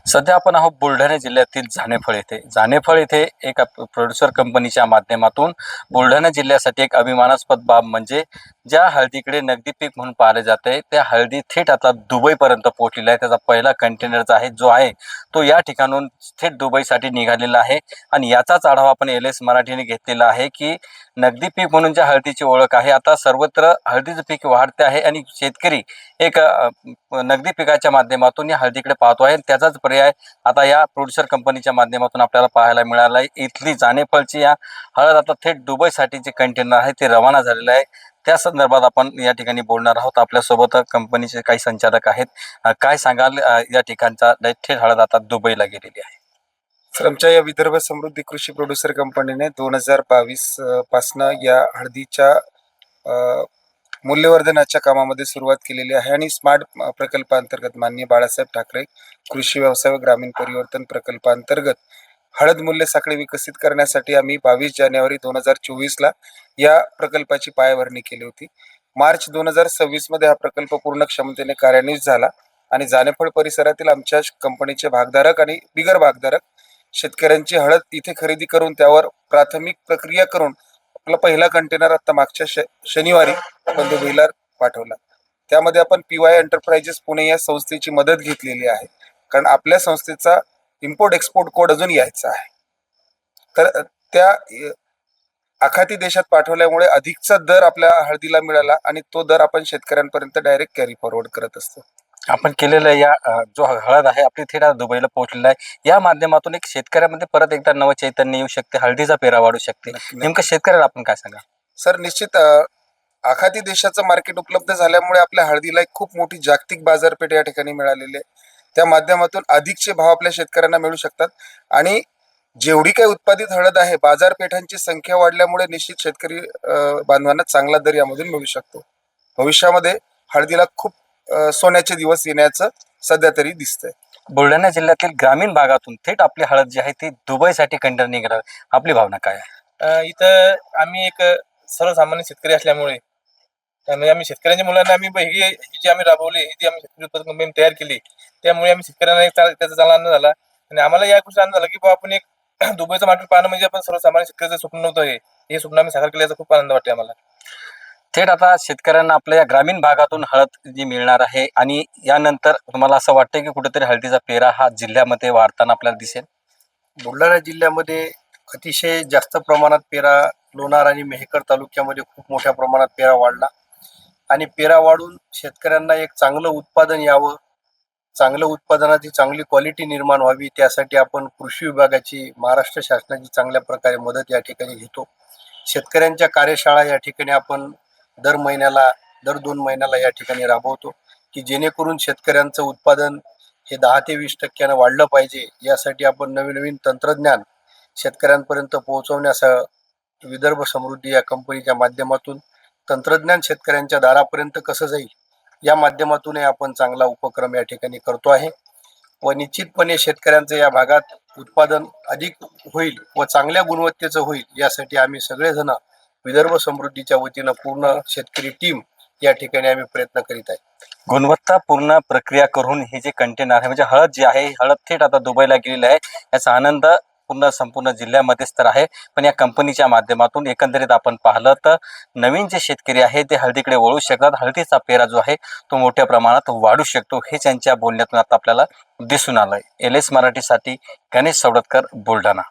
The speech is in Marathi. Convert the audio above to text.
सध्या आपण आहोत बुलढाणा जिल्ह्यातील जानेफळ येथे एक प्रोड्युसर कंपनीच्या माध्यमातून बुलढाणा जिल्ह्यासाठी एक अभिमानास्पद बाब म्हणजे ज्या हळदीकडे नगदी पीक म्हणून पाहिले जाते त्या हळदी थेट आता दुबईपर्यंत पोहोचलेला आहे। त्याचा पहिला कंटेनर आहे तो या ठिकाणून थेट दुबईसाठी निघालेला आहे आणि याचाच आढावा आपण LS मराठीने घेतलेला आहे की नगदी पीक म्हणून ज्या हळदीची ओळख आहे आता सर्वत्र हळदीचं पीक वाढते आहे आणि शेतकरी एक नगदी पिकाच्या माध्यमातून या हळदीकडे पाहतो आहे। त्याचाच पर्याय आता या प्रोड्युसर कंपनीच्या माध्यमातून आपल्याला पाहायला मिळाला आहे। इथली जानेफळची या हळद आता थेट दुबईसाठी जे कंटेनर आहे ते रवाना झालेलं आहे। त्या संदर्भात आपण या ठिकाणी बोलणार आहोत। आपल्यासोबत कंपनीचे काही संचालक आहेत। काय सांगाल या ठिकाणचा थेट हळद आता दुबईला गेलेली आहे? तर आमच्या या विदर्भ समृद्धी कृषी प्रोड्युसर कंपनीने 2022 पासनं या हळदीच्या मूल्यवर्धनाच्या कामामध्ये सुरुवात केलेली आहे आणि स्मार्ट प्रकल्पांतर्गत माननीय बाळासाहेब ठाकरे कृषी व्यवसाय व ग्रामीण परिवर्तन प्रकल्पांतर्गत हळद मूल्य साखळी विकसित करण्यासाठी आम्ही 22 जानेवारी 2024ला या प्रकल्पाची पायाभरणी केली होती। मार्च 2026 मध्ये हा प्रकल्प पूर्ण क्षमतेने कार्यान्वित झाला आणि जानेफळ परिसरातील आमच्या कंपनीचे भागधारक आणि बिगर भागधारक शेतकऱ्यांची हळद इथे खरेदी करून त्यावर प्राथमिक प्रक्रिया करून आपला पहिला कंटेनर आता मागच्या शनिवारी आपण दुबईला पाठवला। त्यामध्ये आपण PY एंटरप्राइजेस पुणे या संस्थेची मदत घेतलेली आहे, कारण आपल्या संस्थेचा इम्पोर्ट एक्सपोर्ट कोड अजून यायचा आहे। तर त्या आखाती देशात पाठवल्यामुळे अधिकचा दर आपल्या हळदीला मिळाला आणि तो दर आपण शेतकऱ्यांपर्यंत डायरेक्ट कॅरी फॉरवर्ड करत असतो। आपण केलेलं या जो हळद आहे आपली थेट दुबईला पोहोचलेला आहे। या माध्यमातून एक शेतकऱ्यामध्ये परत एकदा नवं चैतन्य येऊ शकते, हळदीचा पेरा वाढू शकते। नेमकं शेतकऱ्याला आपण काय सांगा? सर, निश्चित आखाती देशाचं मार्केट उपलब्ध झाल्यामुळे आपल्या हळदीला एक खूप मोठी जागतिक बाजारपेठ या ठिकाणी मिळालेली आहे। त्या माध्यमातून अधिकचे भाव आपल्या शेतकऱ्यांना मिळू शकतात आणि जेवढी काही उत्पादित हळद आहे बाजारपेठांची संख्या वाढल्यामुळे निश्चित शेतकरी बांधवांना चांगला दर यामधून मिळू शकतो। भविष्यामध्ये हळदीला खूप सोन्याचे दिवस येण्याचं सध्या तरी दिसतंय। बुलढाणा जिल्ह्यातील ग्रामीण भागातून थेट आपली हळद जी आहे ती दुबईसाठी कंटेनर निघाली, आपली भावना काय आहे? इथं आम्ही एक सर्वसामान्य शेतकरी असल्यामुळे त्यामुळे आम्ही शेतकऱ्यांच्या मुलांना आम्ही ही जी आम्ही राबवली, ही जी आम्ही शेतकरी उत्पादन कंपनी तयार केली, त्यामुळे आम्ही शेतकऱ्यांना त्याचा चांगला आनंद झाला आणि आम्हाला या गोष्टी आनंद झाला की बाबा आपण एक दुबईचं मार्केट पाहणं म्हणजे आपण सर्वसामान्य शेतकऱ्याचं स्वप्न नव्हतं, हे स्वप्न आम्ही साकार केल्याचा खूप आनंद वाटते आम्हाला। थेट आता शेतकऱ्यांना आपल्या या ग्रामीण भागातून हळद जी मिळणार आहे आणि यानंतर तुम्हाला असं वाटतं की कुठेतरी हळदीचा पेरा हा जिल्ह्यामध्ये वाढताना आपल्याला दिसेल? बुलढाणा जिल्ह्यामध्ये अतिशय जास्त प्रमाणात पेरा लोणार आणि मेहकर तालुक्यामध्ये खूप मोठ्या प्रमाणात पेरा वाढला आणि पेरा वाढून शेतकऱ्यांना एक चांगलं उत्पादन यावं, चांगलं उत्पादनाची चांगली क्वालिटी निर्माण व्हावी, त्यासाठी आपण कृषी विभागाची महाराष्ट्र शासनाची चांगल्या प्रकारे मदत या ठिकाणी घेतो। शेतकऱ्यांच्या कार्यशाळा या ठिकाणी आपण दर 2 महिन्याला या ठिकाणी राबवतो की जेणेकरून शेतकऱ्यांचं उत्पादन हे 10 ते 20% वाढलं पाहिजे। यासाठी आपण नवीन तंत्रज्ञान शेतकऱ्यांपर्यंत पोहोचवण्यास विदर्भ समृद्धी या कंपनीच्या माध्यमातून तंत्रज्ञान शेतकऱ्यांच्या दारापर्यंत कसं जाईल या माध्यमातूनही आपण चांगला उपक्रम या ठिकाणी करतो आहे व निश्चितपणे शेतकऱ्यांचं या भागात उत्पादन अधिक होईल व चांगल्या गुणवत्तेचं होईल यासाठी आम्ही सगळेजण विदर्भ समृद्धीच्या वतीनं पूर्ण शेतकरी टीम या ठिकाणी आम्ही प्रयत्न करीत आहे। गुणवत्तापूर्ण प्रक्रिया करून हे जे कंटेनर आहे म्हणजे हळद जी आहे हळद थेट आता दुबईला गेलेली आहे, याचा आनंद संपूर्ण जिल्ह्यामध्येच तर आहे। पण या कंपनीच्या माध्यमातून एकंदरीत आपण पाहिलं तर नवीन जे शेतकरी आहे ते हळदीकडे वळू शकतात, हळदीचा पेरा जो आहे तो मोठ्या प्रमाणात वाढू शकतो, हे त्यांच्या बोलण्यातून आता आपल्याला दिसून आलंय। LS मराठीसाठी गणेश सवडतकर, बुलढाणा।